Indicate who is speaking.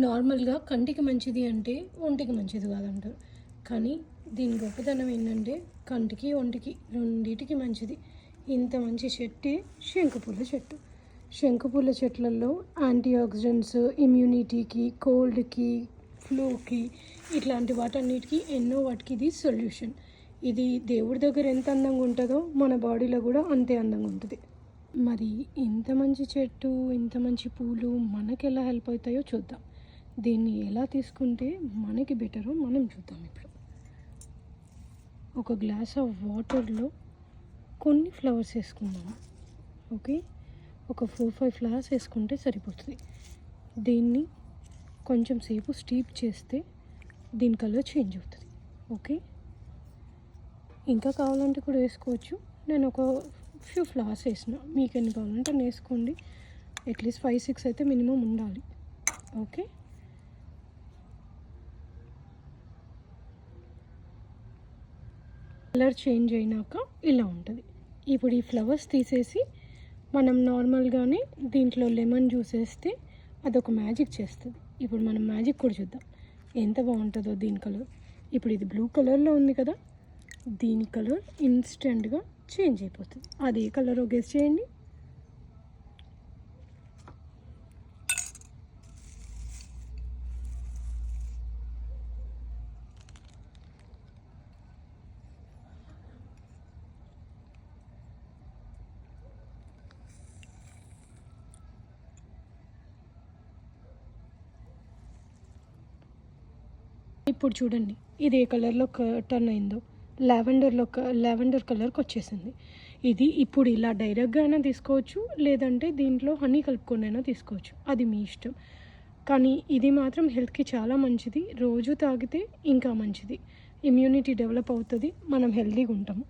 Speaker 1: నార్మల్‌గా కంటికి మంచిది అంటే ఒంటికి మంచిది కాదంటారు. కానీ దీని గొప్పతనం ఏంటంటే కంటికి, ఒంటికి రెండిటికి మంచిది. ఇంత మంచి చెట్టే శంకుపూల చెట్టు. శంకుపూల చెట్లలో యాంటీ ఆక్సిడెంట్స్, ఇమ్యూనిటీకి, కోల్డ్‌కి, ఫ్లూకి ఇట్లాంటి వాటన్నిటికి ఎన్నో వాటికి ఇది సొల్యూషన్. ఇది దేవుడి దగ్గర ఎంత అందంగా ఉంటుందో మన బాడీలో కూడా అంతే అందంగా ఉంటుంది. మరి ఇంత మంచి చెట్టు, ఇంత మంచి పూలు మనకెలా హెల్ప్ అవుతాయో చూద్దాం. దీన్ని ఎలా తీసుకుంటే మనకి బెటరో మనం చూద్దాం ఇప్పుడు. ఒక గ్లాస్ ఆఫ్ వాటర్లో కొన్ని ఫ్లవర్స్ వేసుకుందాము. ఓకే, ఒక 4-5 ఫ్లవర్స్ వేసుకుంటే సరిపోతుంది. దీన్ని కొంచెం సేపు స్టీప్ చేస్తే దీని కలర్ చేంజ్ అవుతుంది. ఓకే, ఇంకా కావాలంటే కూడా వేసుకోవచ్చు. నేను ఒక ఫ్యూ ఫ్లవర్స్ వేసిన, మీకు ఎన్ని కావాలంటే వేసుకోండి. అట్లీస్ట్ 5-6 అయితే మినిమం ఉండాలి. ఓకే, కలర్ చేంజ్ అయినాక ఇలా ఉంటుంది. ఇప్పుడు ఈ ఫ్లవర్స్ తీసేసి మనం నార్మల్గానే దీంట్లో లెమన్ జ్యూస్ వేస్తే అదొక మ్యాజిక్ చేస్తుంది. ఇప్పుడు మనం మ్యాజిక్ కూడా చూద్దాం ఎంత బాగుంటుందో దీని కలర్. ఇప్పుడు ఇది బ్లూ కలర్లో ఉంది కదా, దీని కలర్ ఇన్స్టెంట్గా చేంజ్ అయిపోతుంది. అది ఏ కలరో గెస్ చేయండి. ఇప్పుడు చూడండి ఇది ఏ కలర్లో టర్న్ అయిందో. లావెండర్ కలర్కి వచ్చేసింది. ఇది ఇప్పుడు ఇలా డైరెక్ట్గా అయినా తీసుకోవచ్చు, లేదంటే దీంట్లో హనీ కలుపుకొని అయినా తీసుకోవచ్చు, అది మీ ఇష్టం. కానీ ఇది మాత్రం హెల్త్కి చాలా మంచిది. రోజు తాగితే ఇంకా మంచిది. ఇమ్యూనిటీ డెవలప్ అవుతుంది, మనం హెల్తీగా ఉంటాము.